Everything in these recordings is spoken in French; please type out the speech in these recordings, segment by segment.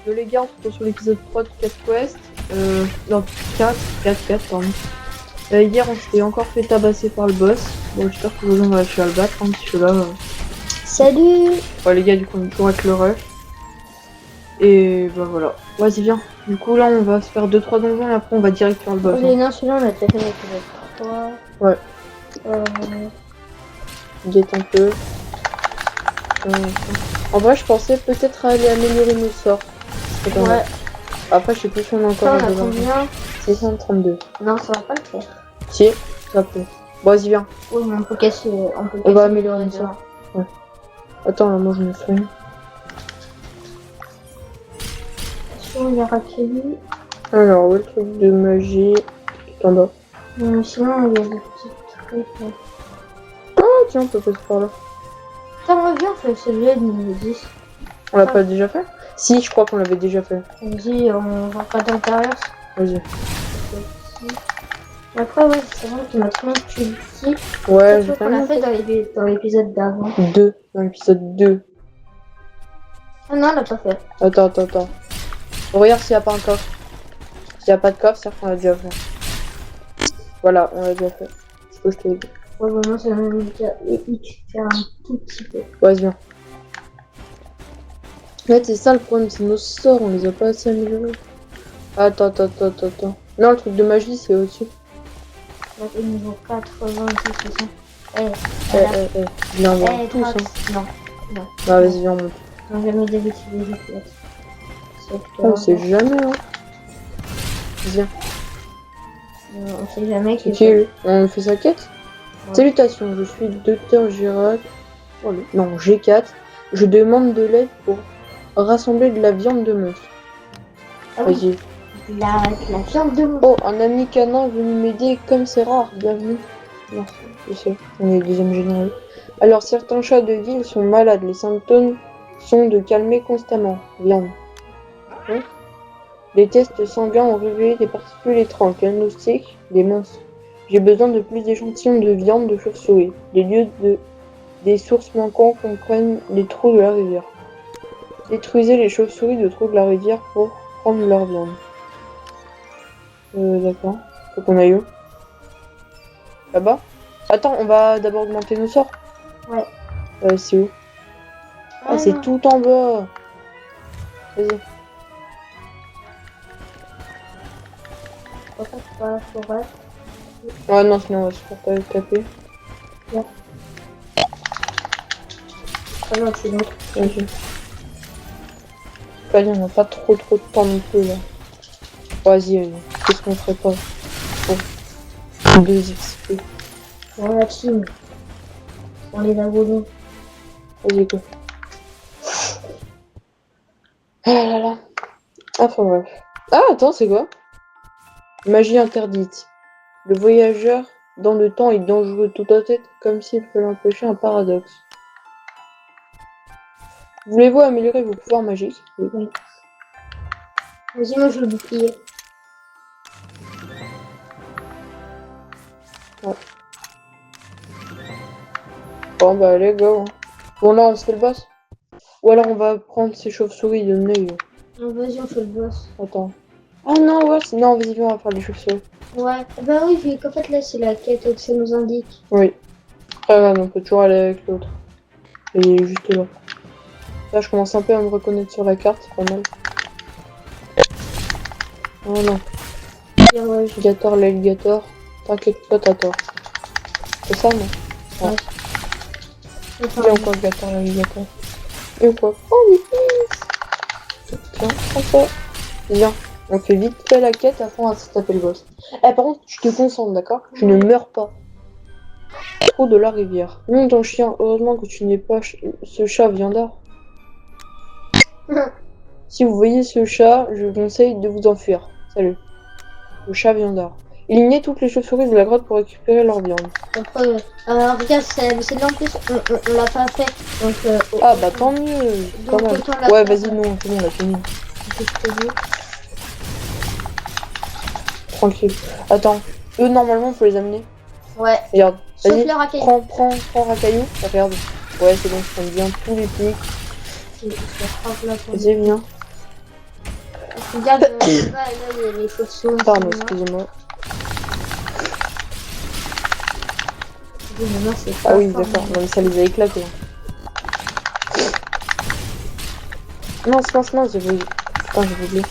de les gars, on se retrouve sur l'épisode 3 de 4 Quest. Non, 4, pardon. Hier, on s'était encore fait tabasser par le boss. Bon, j'espère que aujourd'hui, on va réussir à le battre, hein, parce que là... Salut. Ouais, les gars, du coup, on est toujours avec le rush. Et bah voilà. Vas-y, viens. Du coup, là, on va se faire 2-3 donjons et après, on va direct faire le boss. Oui, non, celui-là, on a déjà fait l'épisode 3. Ouais. Guette un peu. En vrai, je pensais peut-être aller améliorer nos sorts. C'est pas mal. Ouais. Après, je sais plus si on a Ça, encore on a besoin. combien? 632. Non, ça va pas le faire. Si, ça peut. Bon, vas-y, viens. Oui, mais on peut casser. On va améliorer ça. Ouais. Attends, là, moi, je me soigne. Attention, il y a Rakeli. Alors, où est le truc de magie? Tout en bas. Sinon, il y a des petits trucs. Là. Ah, tiens, on peut passer par là. Ça me revient, on fait celui-là de niveau 10. On l'a pas déjà fait? Si, je crois qu'on l'avait déjà fait. Vas-y, on va pas d'intérieur. Vas-y. Après, ouais, c'est vrai qu'il m'a trop intuitif. Ouais, j'ai fait. On l'a fait dans l'épisode d'avant. 2, dans l'épisode 2. Ah non, on l'a pas fait. Attends. Regarde s'il n'y a pas un coffre. S'il n'y a pas de coffre, c'est qu'on l'a déjà fait. Voilà, on l'a déjà fait. C'est ce que je te dis. Ouais, vraiment, c'est un média épique, faire un tout petit peu. Vas-y, viens. En fait, c'est ça le problème, c'est nos sorts, on les a pas assez améliorés. Attends. Non, le truc de magie, c'est au-dessus. Là, au niveau 90, c'est ça. Viens, on va tous, hein. Non. Bah, vas-y, viens, on monte. On n'a jamais d'habitude les On sait jamais, hein. Viens. On sait jamais C'est qui, lui? On fait sa quête? Ouais. Salutations, je suis Dr Girac. Non, G4. Je demande de l'aide pour rassembler de la viande de monstre. Ah vas-y. Oui. La viande de monstre. Oh, un ami canin venu m'aider, comme c'est rare. Bienvenue. Merci, je sais, on est deuxième général. Alors, certains chats de ville sont malades. Les symptômes sont de calmer constamment. Viande. Hein? Les tests sanguins ont révélé des particules étranges. Diagnostic des monstres. J'ai besoin de plus d'échantillons de viande de chauve-souris. Les lieux des sources manquantes comprennent les trous de la rivière. Détruisez les chauves-souris de trous de la rivière pour prendre leur viande. D'accord. Faut qu'on aille où? Là-bas? Attends, on va d'abord augmenter nos sorts. Ouais. C'est où? Ah, c'est tout en bas. Vas-y. Ouais, non, sinon on va se faire pas taper. Ouais. Ah non, c'est bon. Vas-y. Vas-y, on n'a pas trop de temps non plus là. Vas-y, qu'est-ce qu'on ferait pas? Oh. 2 XP. On la team. On les a volés. Vas-y, go. Ah là là. Enfin bref. Ah, attends, c'est quoi? Magie interdite. Le voyageur dans le temps est dangereux tout à tête, comme s'il fallait empêcher un paradoxe. Voulez-vous améliorer vos pouvoirs magiques? Oui. Vas-y, moi je veux le bouclier. Ouais. Bon bah allez, go. Hein. Bon là, on se fait le boss. Ou alors on va prendre ces chauves-souris de nez. Non, vas-y, on fait le boss. Attends. Ah non, ouais, non, vas-y, viens, on va faire les chauves-souris. Ouais, bah oui, vu qu'en fait là c'est la quête que ça nous indique. Oui. Après, on peut toujours aller avec l'autre. Il est juste là. Là, je commence un peu à me reconnaître sur la carte, c'est pas mal. Oh non. Ouais, Gator, l'alligator. T'inquiète pas, t'as tort. C'est ça, non? Ouais. Il y a encore Gator, l'alligator. Et quoi? Oh oui! Tiens, prends ça. Viens. On fait vite fait la quête, après on va se taper le boss. Eh, par contre, tu te concentres, d'accord? Tu ne meurs pas. Trop de la rivière. Non, ton chien, heureusement que tu n'es pas ce chat viandard. Si vous voyez ce chat, je vous conseille de vous enfuir. Salut. Le chat viandard. Éliminez toutes les chauves-souris de la grotte pour récupérer leur viande. Après, regarde, c'est de l'empêche, on l'a pas fait. Donc, ah bah tant mieux. Donc, ouais, vas-y, non, c'est bon, on l'a fini. Tranquille. Attends, eux normalement faut les amener. Ouais. Regarde, vas-y, prends Racaillou, regarde. Ouais, c'est bon, je prends bien tous les pics. Vas-y, viens. Regarde, là, il y a les chauves-souris. Pardon, excusez-moi. Oui, mais moi, c'est Ah pas oui, fort, d'accord. mais- Non, mais ça les a éclatés. Mince, mince, mince, j'avais... Putain, j'avais oublié.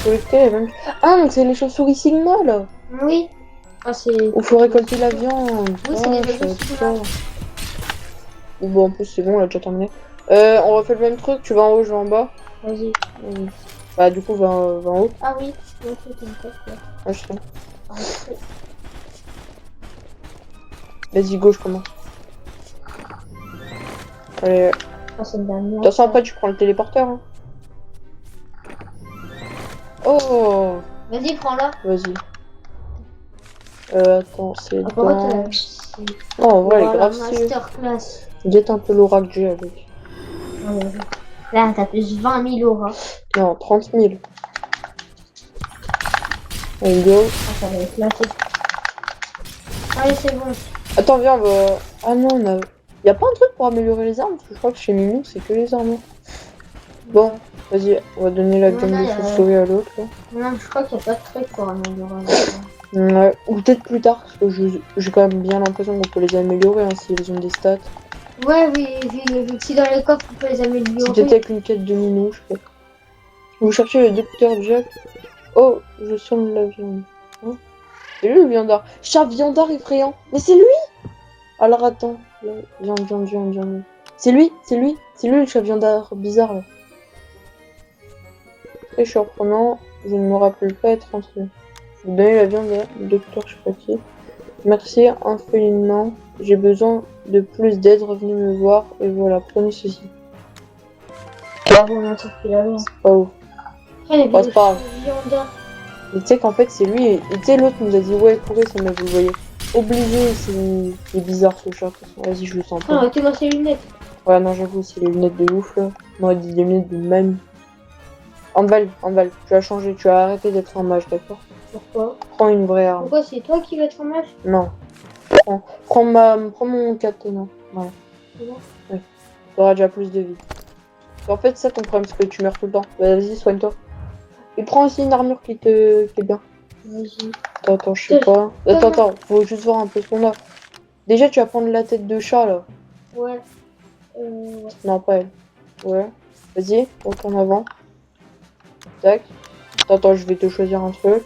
Collecter la même... Ah, donc c'est les chauves-souris Sigma, là. Oui. Ah, c'est... Où faut récolter la viande. Oui, c'est Ah, les je oiseaux savais Sigma. pas. Bon, en plus, c'est bon, on l'a déjà terminé. On refait le même truc. Tu vas en haut, je vais en bas. Vas-y. Vas-y. Bah, du coup, va en haut. Ah oui. Ouais, c'est une tête, là. Ouais, je sais. Ah, c'est- Vas-y, go, je commence. Allez. ah, c'est une dernière. De toute façon, après, tu prends le téléporteur. Hein. Oh, Vas-y, prends-la. vas-y. Attends, c'est Ah, pourquoi dans... t'as... Non, en vrai, elle est Voilà, grave stylée. masterclass. Guette un peu l'aura que j'ai avec. Ouais. Là, t'as plus 20 000 euros. Non, 30 000. Allez, go. Ah, ça va éclater. Allez, c'est bon. Attends, viens, on va... Ah non, on a... Y a pas un truc pour améliorer les armes? Parce que je crois que chez Mimou, c'est que les armes. Bon, vas-y, on va donner la gamme Non, de y a- chauve-souris à l'autre. là. Non, je crois qu'il n'y a pas de truc pour améliorer. Ouais, ou peut-être plus tard, parce que j'ai quand même bien l'impression qu'on peut les améliorer hein, si elles ont des stats. Ouais, oui, vu que si dans les coffres, on peut les C'est peut-être améliorer. avec une quête de Minou, je sais pas. Vous cherchez le docteur Jack. Oh, je sens de la viande. Hein, c'est lui le viandard. Chat viandard effrayant. Mais c'est lui. Alors attends. Viande. C'est lui le chat viandard bizarre là. Très surprenant. Je ne me rappelle pas être entré. Vous donnez la viande à docteur je sais pas qui. Merci infiniment. J'ai besoin de plus d'aide. Revenez me voir. Et voilà, prenez ceci. Bravo, on a sorti la viande. Pas ouf. Ah, il y Oh, avait c'est pas grave. des viandards. Et tu sais qu'en fait c'est lui, et tu sais l'autre nous a dit ouais courez ça m'a vous voyez. Obligé, c'est bizarre ce chat. Vas-y je le sens Ah, pas. t'es dans ses lunettes. Ouais non j'avoue c'est les lunettes de ouf là. Non des lunettes de mamie. Anval, tu as changé, tu as arrêté d'être un mage, d'accord? Pourquoi? Prends une vraie arme. Pourquoi c'est toi qui vas être en mage? Non. Prends mon katana. Voilà. C'est bon. T'auras déjà plus de vie. En fait c'est ça ton problème, c'est que tu meurs tout le temps. Vas-y soigne-toi. Et prends aussi une armure qui est bien. Vas-y. Attends, je sais pas. Attends, faut juste voir un peu ce qu'on a. Déjà, tu vas prendre la tête de chat là. Ouais. Non, pas elle. Ouais. Vas-y, retourne avant. Tac. Attends, je vais te choisir un truc.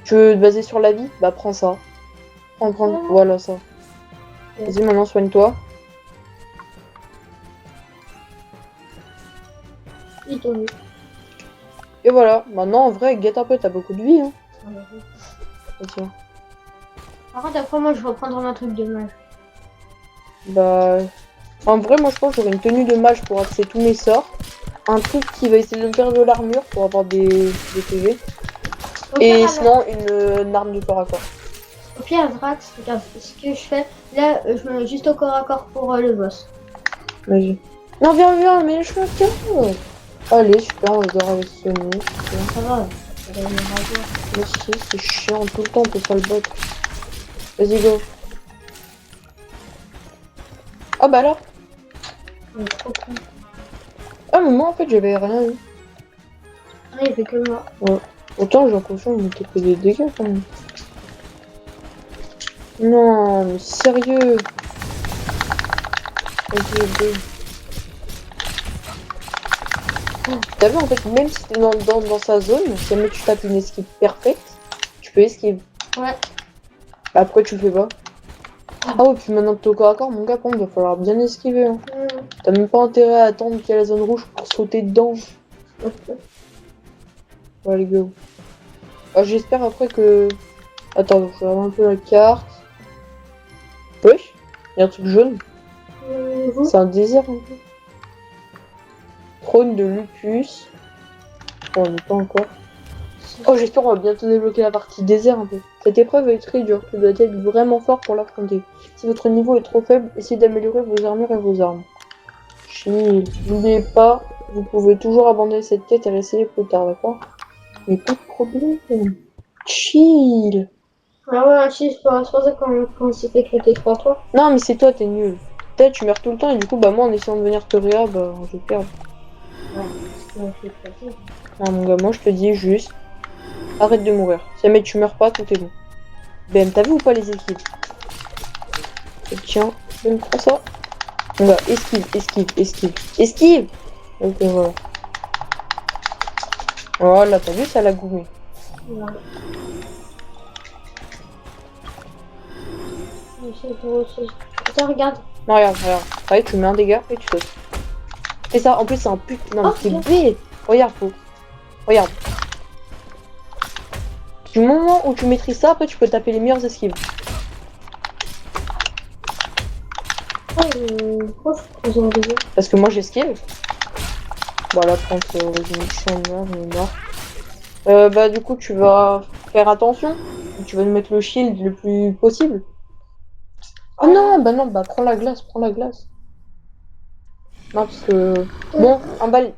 Tu veux te baser sur la vie? Bah, prends ça. Prends. Voilà ça. Vas-y, maintenant soigne-toi. Il tombe. Et voilà. Maintenant, en vrai, guette un peu, t'as beaucoup de vie. Hein. Vas-y. Par contre, après, moi, je vais prendre un truc de mage. Bah. En vrai, moi je pense que j'aurais une tenue de mage pour accéder tous mes sorts. Un truc qui va essayer de me faire de l'armure pour avoir des PV. Et sinon, une arme du corps à corps. Au pire, Drax, regarde ce que je fais. Là, je me mets juste au corps à corps pour le boss. Vas-y. Non, viens, mais je suis un carreau. Allez, super, on va devoir avec Sony. Ça va, ça va venir à voir. Merci, c'est chiant, tout le temps on peut pas le battre. Vas-y, go. Ah bah là. Il est trop con. Ah, mais moi en fait j'avais rien eu. Ah, il fait que moi. Autant j'ai l'impression qu'il m'était fait des dégâts quand même. Non, mais sérieux. Vas-y, go. Oh, t'as vu en fait, même si t'es dans sa zone, si jamais tu tapes une esquive parfaite, tu peux esquive. Ouais. Après tu fais pas. Ah ouais, puis maintenant que t'es au corps à corps, mon gars, il va falloir bien esquiver. Hein. T'as même pas intérêt à attendre qu'il y ait la zone rouge pour sauter dedans. Ouais, les gars. Ah, j'espère après que... Attends, je regarde un peu la carte. Wesh, il y a un truc jaune. C'est un désert un peu. Trône de Lupus. Bon, on n'y est pas encore. Oh, j'espère qu'on va bientôt débloquer la partie désert un peu. Cette épreuve est très dure, tu dois être vraiment fort pour l'affronter. Si votre niveau est trop faible, essayez d'améliorer vos armures et vos armes. Chill. N'oubliez pas, vous pouvez toujours abandonner cette quête et réessayer plus tard, d'accord? Mais pas de problème. Chill. Ah ouais, c'est pour ça qu'on s'est fait éclater 3 fois. Non, mais c'est toi, t'es nul. Peut-être tu meurs tout le temps et du coup, bah moi, en essayant de venir te réa, bah je perds. Ouais. Ouais, c'est pas ça. Ah, mon gars, moi je te dis juste, arrête de mourir. Si jamais tu meurs pas, tout est bon. Ben, t'as vu ou pas les esquives? Et tiens, je prends ça. Mon gars, esquive, esquive, esquive, esquive! Ok, voilà. Voilà, t'as vu, ça l'a goumé. Ouais. J'essaie de aussi. Attends, regarde. Non, regarde, regarde. Allez, tu mets un dégât et tu sautes. Et ça, en plus, c'est un pute. Non, mais Oh, c'est bien. bête. Regarde, faut. Regarde. Du moment où tu maîtrises ça, après, tu peux taper les meilleures esquives. Pourquoi je fais des jeux? Parce que moi, j'esquive. Voilà, prends ce résolution là, j'en ai marre. Bah, du coup, tu vas faire attention. Tu vas nous mettre le shield le plus possible. Oh non, bah, prends la glace, prends la glace. Non, parce que. Bon, un balle.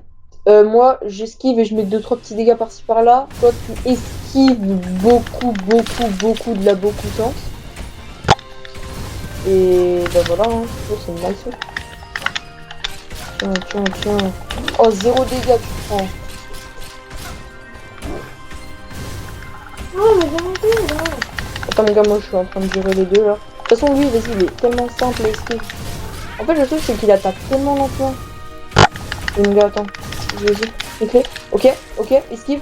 Moi, j'esquive et je mets 2-3 petits dégâts par-ci par-là. Toi, tu esquives beaucoup, beaucoup, beaucoup de la beaucoup chance. Et bah voilà, hein. Oh, c'est une malchance. Tiens, tiens, tiens. Oh, 0 dégâts, tu prends. Oh, mais j'ai monté là. Attends, mon gars, moi, je suis en train de gérer les deux là. De toute façon, lui, vas-y, il est tellement simple à esquive. En fait, le truc, c'est qu'il attaque tellement lentement. Et mon gars, attends. Vas-y, ok, ok, ok, esquive.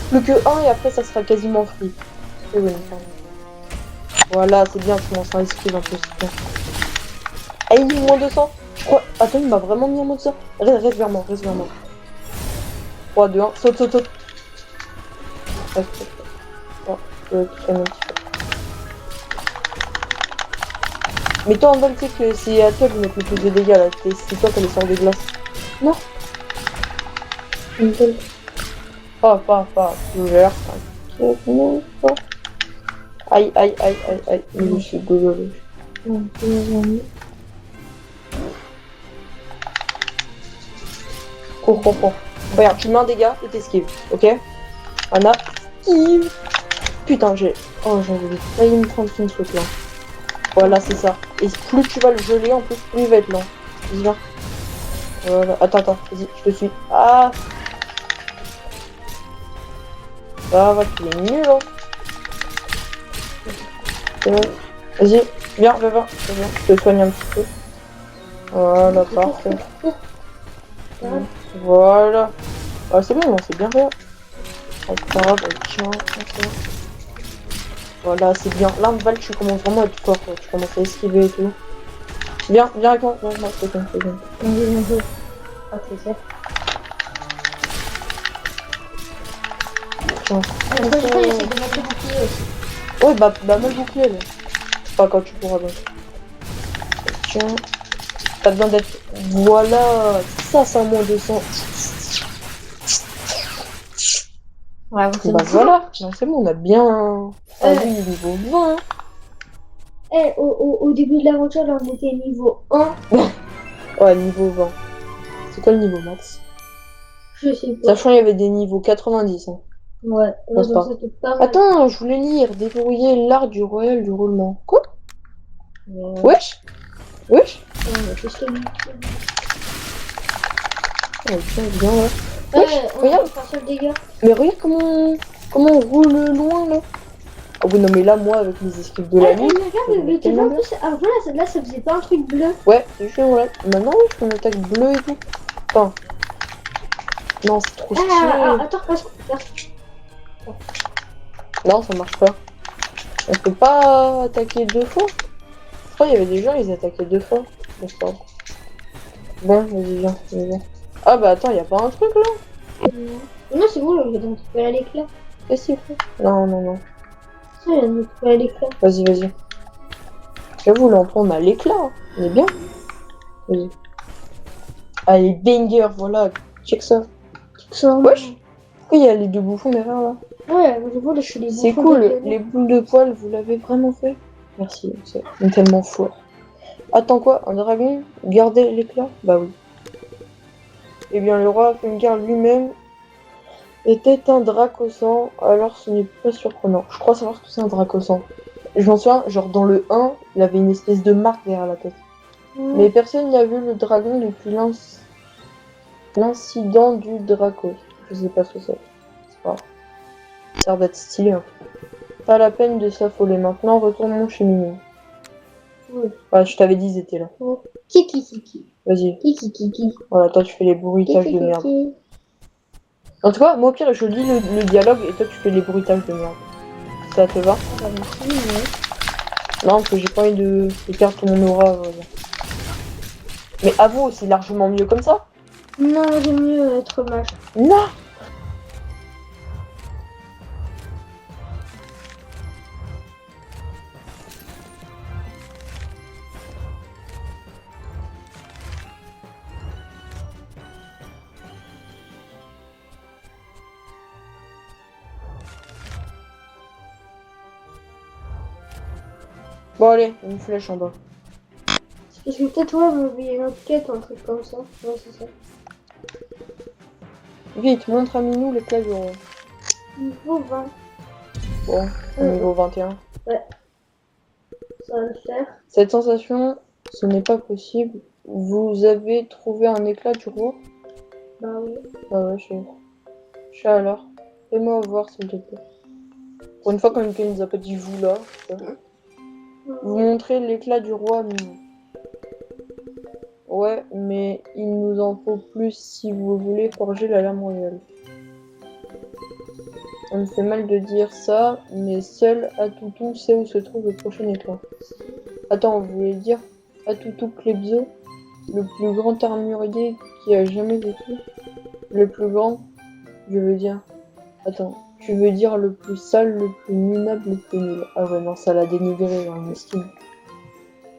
Plus que 1 et après, ça sera quasiment free. Et oui, voilà, c'est bien, je commence à esquive un peu, c'est bien. Ah, il est moins 200. Je crois. Attends, il m'a vraiment mis en moins 200. Reste vers moi, reste vers moi. 3, 2, 1, saute, saute, saute. Reste, reste. Oh, je vais te faire un petit peu. Mais toi, en bas, tu sais que c'est à toi de mettre le plus de dégâts là. C'est toi qui as les sorts de glace. Non. Nickel. Pas. Ouvert. Non, pas. Aïe, aïe, aïe, aïe, aïe. Je suis désolé. Cours. Regarde, tu mets un dégât et t'esquives, ok? Anna, esquive. Putain, j'ai. Oh, j'avais failli me prendre une truc là. Voilà, c'est ça. Et plus tu vas le geler, en plus, plus il va être lent. Vas-y, viens. Voilà. Attends, vas-y, je te suis. Ah! Ça va, tu es nul, hein. C'est bon. Vas-y, viens, je te soigne un petit peu. Voilà, parfait. Voilà. Ah, c'est bon, c'est bien fait. Attends, tiens, tiens. Voilà, c'est bien. Là, Val, tu commences vraiment à être fort, quoi. Tu commences à esquiver et tout. Viens avec moi, c'est bon. Ah, c'est ça. Tiens. Après, j'essaie de mettre le bouclier aussi. Ouais, bah moi le bouclier, là. Je sais pas quand tu pourras, donc. Tiens. T'as besoin d'être... Voilà. Ça, c'est un moins 200. Ouais, Bah voilà. Non, c'est bon, on a bien... Ah oui, niveau 20. Au début de l'aventure, là, on était niveau 1. Ouais, niveau 20. C'est quoi le niveau max? Je sais pas. Sachant il y avait des niveaux 90. Hein. Ouais, Pense donc pas. c'était pas mal. Attends, je voulais lire. Déverrouiller l'art du royal du roulement. Quoi? Wesh? Qu'est-ce que Oh, tiens, viens là. on Regarde. va faire ça le dégât. Mais regarde comment on roule loin là. Ah oui, non, mais là, moi, avec mes esquives de la nuit. Mais regarde, mais t'as vu en plus, avant là, ça faisait pas un truc bleu. Ouais, c'est juste voilà. Maintenant, oui, je fais une attaque bleue et tout. Enfin. Non, c'est trop stylé. Attends, passe. Non, ça marche pas. On peut pas attaquer 2 fois. Je crois qu'il y avait des gens, ils attaquaient 2 fois. Bon, c'est pas grave. Bon, vas-y, viens. Ah bah attends, y a pas un truc là? Non, c'est bon, là, je vais récupérer l'éclat. Qu'est-ce qu'il fait? Non. Ça, je viens de récupérer l'éclat. Vas-y. J'avoue, là, on a l'éclat. Hein. On est bien. Vas-y. Allez, banger, voilà. Check ça. Wesh. Pourquoi il y a les 2 bouffons derrière là? Ouais, je vois, là, je suis les C'est bouffons cool, de- les boules de poils, vous l'avez vraiment fait? Merci, c'est tellement fort. Attends quoi? Un dragon? Garder l'éclat? Bah oui. Eh bien, le roi Fungar lui-même était un Dracossan, alors ce n'est pas surprenant. Je crois savoir ce que c'est un Dracossan. Je m'en souviens, genre dans le 1, il avait une espèce de marque derrière la tête. Mais personne n'a vu le dragon depuis L'incident du Dracos. Je sais pas ce que c'est. C'est pas grave. Ça a l'air d'être stylé. Hein. Pas la peine de s'affoler maintenant, retournons chez Mignon. Oui. Ouais, je t'avais dit, ils étaient là. Kiki. Vas-y. Kiki. Voilà, toi tu fais les bruitages de merde. En tout cas, moi au pire, je lis le dialogue et toi tu fais les bruitages de merde. Ça te va? Ah bah merci, mais... Non, parce que j'ai pas envie de perdre mon aura. Mais avoue, c'est largement mieux comme ça. Non, j'aime mieux être mage. Non! Bon allez, une flèche en bas. Parce que peut-être ouais, j'ai oublié une autre quête, un truc comme ça. Ouais, c'est ça. Vite, montre à Minou l'éclat du roi. Niveau 20, Bon, au niveau 21. ça va le faire. Cette sensation, ce n'est pas possible. Vous avez trouvé un éclat du roi? Bah oui. Ah ouais, je sais alors. Fais-moi voir s'il te plaît. Pour une fois, quand quelqu'un nous a pas dit vous là. Vous montrez l'éclat du roi, Minou. Ouais, mais il nous en faut plus si vous voulez forger la lame royale. On me fait mal de dire ça, mais seul Atoutou sait où se trouve le prochain éclat. Attends, vous voulez dire Atoutou Klebso, le plus grand armurier qui a jamais vécu? Le plus grand? Je veux dire... Attends, tu veux dire le plus sale, le plus minable, le plus nul? Ah ouais, non, ça l'a dénigré en estime.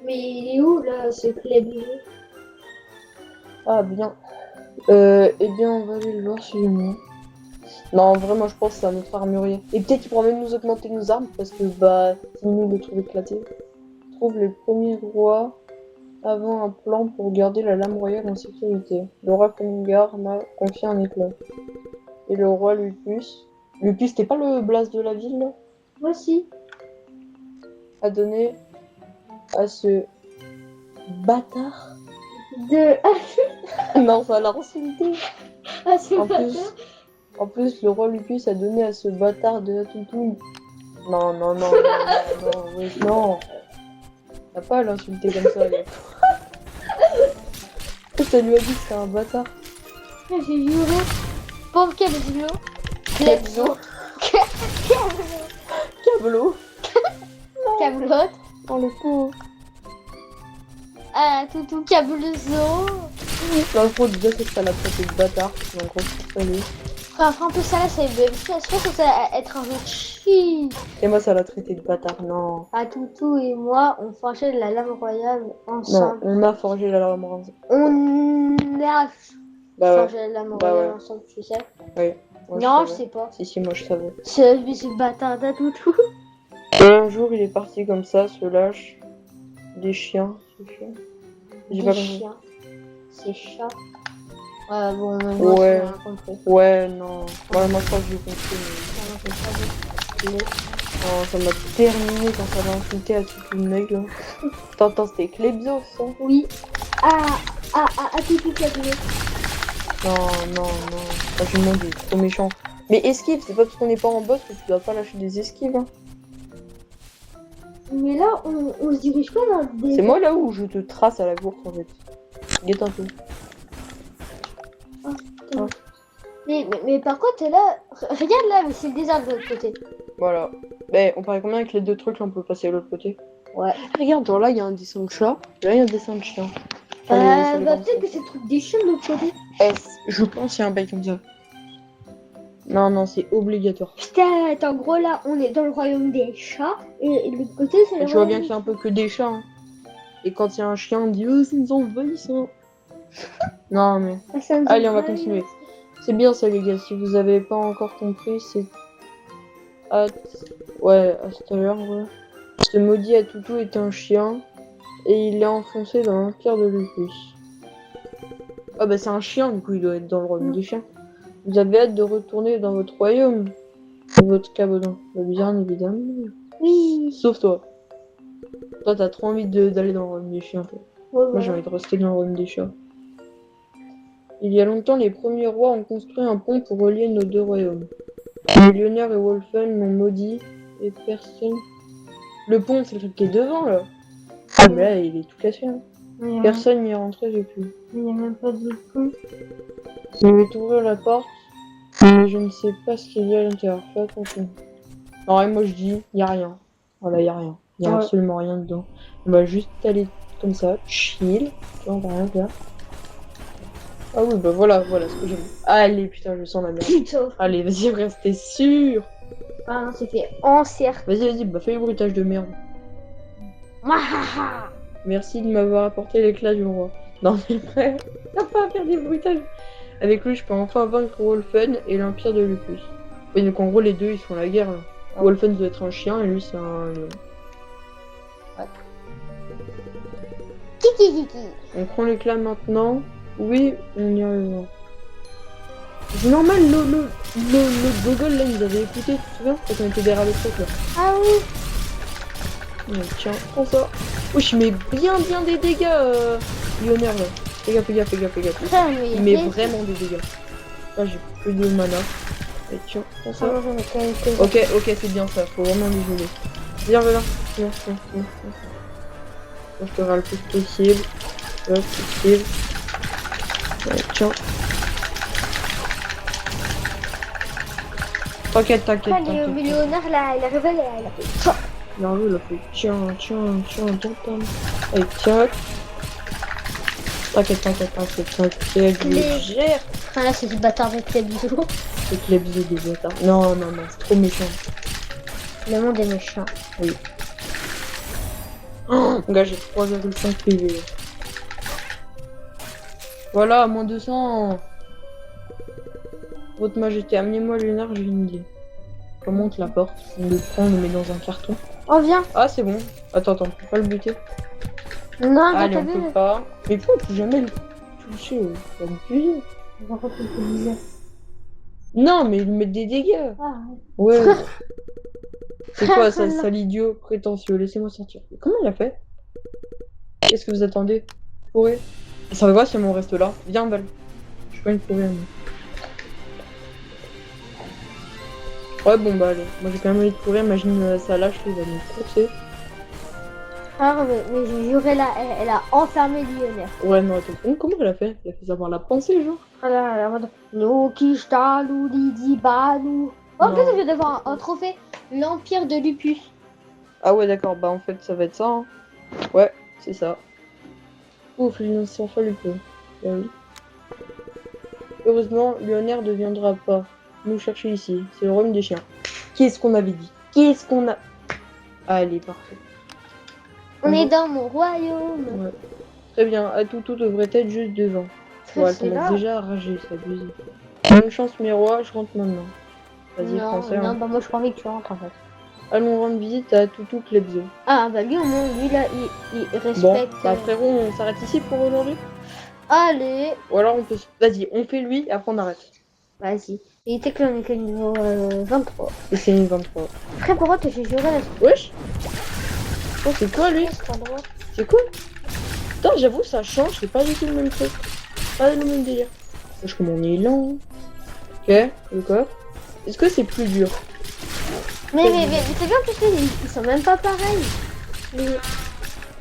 Mais il est où là, ce club? Ah bien. Eh bien, on va aller le voir chez moi. Non, vraiment, je pense que c'est un autre armurier. Et peut-être qu'il pourra même nous augmenter nos armes, parce que, bah, si nous le trouve éclaté. Trouve les premiers rois avant un plan pour garder la lame royale en sécurité. Le roi Congar m'a confié un éclat. Et le roi Lupus... Lupus, t'es pas le blast de la ville, là? Voici. A donné à ce bâtard. Non, ça l'a insulté. Ah, c'est En pas plus, ça. en plus, le roi Lupus a donné à ce bâtard de la toutou. Non, oui, non. T'as pas à l'insulter comme ça, là. Ça lui a dit que c'était un bâtard. J'ai juré. Pauvre Kebzo. Kebzo. Cablo. Cablotte. Oh, le pauvre. Ah, toutou Cablezo. L'intro déjà, c'est que ça l'a traité de bâtard. Donc, on se fait. Frère, un peu ça là, c'est censé être un jeu de cheat. Et moi, ça l'a traité de bâtard. Non. Ah, Toutou et moi, on forgeait la lame royale Non, ensemble. on a forgé la lame royale. On a Bah forgé ouais. la lame Bah royale ouais. ensemble, tu sais. Oui. Moi, Non, je savais. sais pas. Si, moi, je savais. C'est bâtard de Toutou. Un jour, il est parti comme ça, se lâche. Des chiens. J'ai Des pas compris. chiens. C'est chat. Ouais, bon, moi, Ouais. j'ai rien compris. Ouais, non. Ouais, moi, je crois que j'ai compris. Mais... Non, ça m'a terminé quand ça m'a insulté à tout le mec, là. T'entends, c'était Klebso, ça? Oui. Toutou Cablezo. Non. Franchement, il est trop méchant. Mais esquive, c'est pas parce qu'on n'est pas en boss que tu dois pas lâcher des esquives. Hein. Mais là, on se dirige pas dans le désert. C'est moi là où je te trace à la course en fait. Guette un peu. Mais par contre, là, regarde là, mais c'est le désert de l'autre côté. Voilà. Ben, on paraît combien avec les deux trucs là, on peut passer à l'autre côté? Ouais. Regarde, genre là, il y a un dessin de chat. Là, il y a un dessin de chien. Peut-être que c'est le truc des chiens de l'autre côté. Je pense qu'il y a un bail comme ça. Non, c'est obligatoire. Putain, en gros, là, on est dans le royaume des chats. Et de l'autre côté, c'est le Et tu vois bien royaume qu'il y a un peu que des chats. Hein. Et quand il y a un chien, on dit ça nous envahit ça. Non, mais. Allez, on va continuer. C'est bien ça, les gars. Si vous avez pas encore compris, c'est. Ouais, à tout à l'heure, ouais. Ce maudit Atoutou est un chien. Et il est enfoncé dans l'empire de Lupus. Ah, bah, c'est un chien, du coup, il doit être dans le royaume des chiens. Vous avez hâte de retourner dans votre royaume? Votre cabanon. Bien évidemment. Oui. Sauf toi. Toi, t'as trop envie d'aller dans le royaume des chiens. Toi. Ouais, Moi, j'ai envie de rester dans le royaume des chats. Il y a longtemps, les premiers rois ont construit un pont pour relier nos deux royaumes. Les Lyonnais et Wolfen l'ont maudit et personne... Le pont, c'est le truc qui est devant, là. Ah, mais là, il est tout cassé, hein. Personne n'y est rentré depuis. Il n'y a même pas de pont. Je vais ouvrir la porte, mais je ne sais pas ce qu'il y a à l'intérieur. Fais attention. Non, et moi je dis, il n'y a rien. Voilà, il n'y a rien. Il n'y a Ouais. absolument rien dedans. On va juste aller comme ça, chill. Tu vois, on va rien faire. Ah oui, bah voilà ce que j'aime. Allez, putain, je sens la merde. Putain. Allez, vas-y, restez sûr. Ah non, c'est fait en cercle. Vas-y, bah fais le bruitage de merde. Mwahaha. Merci de m'avoir apporté l'éclat du roi. Non, mais vrai, t'as pas à faire des bruitages. Avec lui, je peux enfin vaincre Wolfen et l'Empire de Lupus. Oui, donc en gros, les deux, ils font la guerre, là. Wolfen doit être un chien et lui, c'est un lion. Kiki. On prend l'éclat maintenant. Oui, on y arrive. C'est normal, le Gogol, là, ils avaient écouté, tu te souviens? Quand on était derrière le truc, là. Ah oui. Tiens, prends ça. Wesh, il met bien des dégâts, Lionner, là. Fais gaffe. Putain, mais Il met vraiment des dégâts. Là, j'ai plus de mana. Et tiens, prends ça. Ok, c'est bien ça, faut vraiment les jouer. Viens, Viens. Je ferai le plus possible. Hop, possible. Ouais, tiens. T'inquiète. Le millionnaire là, il est révélé, il a fait ça. Il a fait tiens. Allez, tiens. T'inquiète, je gère. Ah là, c'est du bâtard avec les bisous. C'est que les bisous des bâtards. Non, c'est trop méchant. Le monde est méchant. Oui. Oh, gars, j'ai 3,5 PV. Voilà, moins 200. Votre Majesté, amenez-moi Lunar, j'ai une idée. Comment on te la porte? On le prend, on le met dans un carton. Oh, viens. Ah, c'est bon. Attends, on peut pas le buter. Non, Allez, t'as on vu. peut pas. Mais pourquoi on peut jamais le toucher? Ça me pue. Non, mais il met des dégâts. Ah, Ouais. C'est quoi ça, sale idiot prétentieux? Laissez-moi sortir. Comment il a fait? Qu'est-ce que vous attendez? Pourrez. Ça va voir si on reste là. Viens, Val. Je suis pas une pourrie, moi. Ouais, bon, bah allez. Moi j'ai quand même envie de courir. Imagine ça lâche, il va nous courser. ah mais j'ai juré là, elle a enfermé Lionel. Ouais, non, attends. Comment elle a fait? Elle a fait savoir la pensée, genre. Ah là, là, mode nous Kishtalu Lidi Balu. Oh, Non. peut-être que je vais devoir un trophée l'Empire de Lupus. Ah ouais, d'accord. Bah en fait, ça va être ça. Hein. Ouais, c'est ça. Ouf, l'innocent fallu peu. Bah oui. Heureusement, Lionner ne deviendra pas nous chercher ici. C'est le royaume des chiens. Qu'est-ce qu'on avait dit? Qu'est-ce qu'on a... Allez, parfait. On est dans mon royaume. Ouais. Très bien. Atutu devrait être juste devant. Ouais, elle C'est là. commence déjà à rager, c'est abusé. Bonne chance, mes rois, je rentre maintenant. Vas-y, Non, français. non, Hein. bah moi je crois que tu rentres en fait. Allons rendre visite à Atutu Klebzo. Ah bah lui au moins, lui là, il respecte. Bon, bah frérot, on s'arrête ici pour aujourd'hui? Allez, Ou alors on peut... Vas-y, on fait lui, après on arrête. vas-y. Il était que l'on est que niveau 23. Et c'est une 23. Frère, pourquoi t'as juré là Wesh. Oh, c'est quoi lui? cet endroit? C'est quoi? Putain, j'avoue, ça change, c'est pas du tout le même truc. Pas le même délire. Wesh, comme on est lent. Ok, d'accord. Est-ce que c'est plus dur? Mais c'est bien parce qu'ils sont même pas pareils.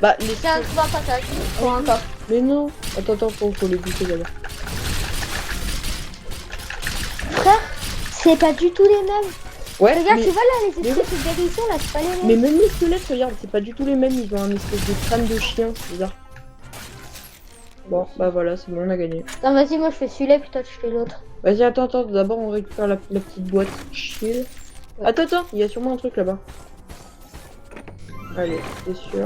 Bah, les... C'est un trois passages pour un coffre. Mais non. Attends, faut les goûter d'abord. Frère, c'est pas du tout les mêmes. Ouais, Regarde, mais... tu vois là, les mais espèces de guérissons là, c'est pas les mêmes. Mais même les squelettes, regarde, c'est pas du tout les mêmes, ils ont un espèce de crâne de chien, c'est bizarre. Bon, bah voilà, c'est bon, on a gagné. Non, vas-y, moi je fais celui-là, puis toi tu fais l'autre. Vas-y, attends, d'abord on récupère la petite boîte. Chill. Ouais. Attends, il y a sûrement un truc là-bas. Allez, c'est sûr.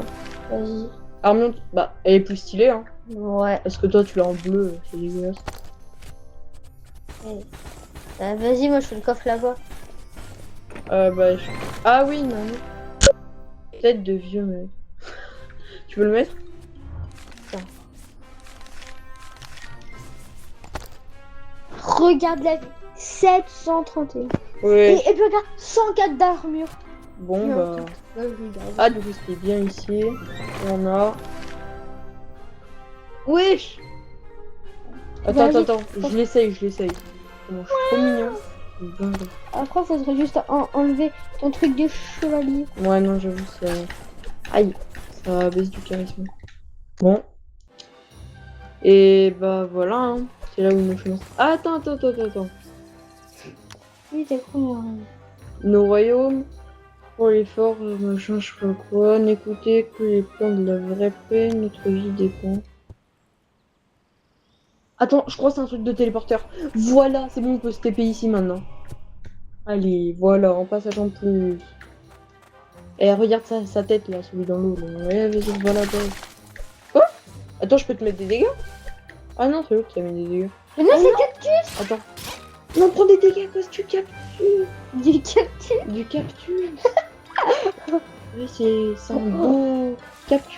Vas-y. Armion, bah, elle est plus stylée, hein. Ouais. Parce que toi, tu l'as en bleu, c'est dégueulasse. Vas-y, moi je fais le coffre là-bas. Bah, ah oui, non. Tête de vieux mec. Tu veux le mettre? Regarde la vie. 731. Ouais. Et puis regarde, 104 d'armure. Bon, Non, bah... Ouais, je regarde. Ah, du coup, c'était bien ici. Et on a... Wesh! Attends, Vas-y. attends, je l'essaye. Comment je suis trop mignon. Dingue. Après, ça serait juste enlever ton truc de chevalier. Ouais, non, j'avoue, ça... Aïe, ça baisse du charisme. Bon. Et bah voilà, hein. C'est là où nous commence. Ah, attends. Oui, t'es première. Nos royaumes, pour l'effort, machin, je sais pas quoi. N'écoutez que les plans de la vraie paix, notre vie dépend. Attends, je crois que c'est un truc de téléporteur. Voilà, c'est bon, on peut se TP ici maintenant. Allez, voilà, en passage en plus. Et regarde sa tête là, celui dans l'eau. Ouais, vas-y, voilà, Quoi? Attends, je peux te mettre des dégâts? Ah non, c'est l'autre qui a mis des dégâts. Mais non, Ah c'est non. cactus. Attends. Non, prends des dégâts à cause du cactus. Du cactus. Du cactus. Oui, c'est un beau cactus.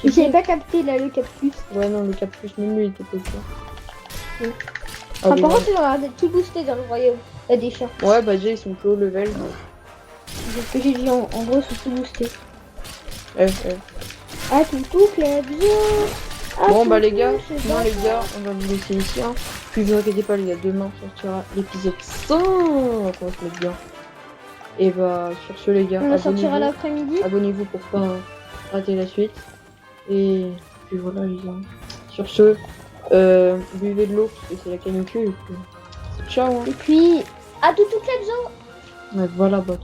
J'avais pas capté là le cactus. Ouais, non, le cactus, même lui, il était petit. Oui. Ah, Par bon, contre, tu vas tout booster dans le royaume. Il y a des chiens. ouais, bah déjà, ils sont plus haut level. C'est ce que j'ai dit en gros, c'est tout boosté. Ouais. Ah, tout clap, bien. Ah, Bon, bah tout, les gars, c'est non, les d'accord. gars, on va vous laisser ici. Hein. Puis vous inquiétez pas, les gars, demain sortira l'épisode 100. On va se mettre bien. Et bah, sur ce, les gars, On va sortir à abonnez-vous. l'après-midi. Abonnez-vous pour pas rater la suite. Et puis voilà, les gars. Sur ce, buvez de l'eau parce que c'est la canicule. Et puis, ciao. Hein. Et puis, à tout clap, Ouais, voilà, bah,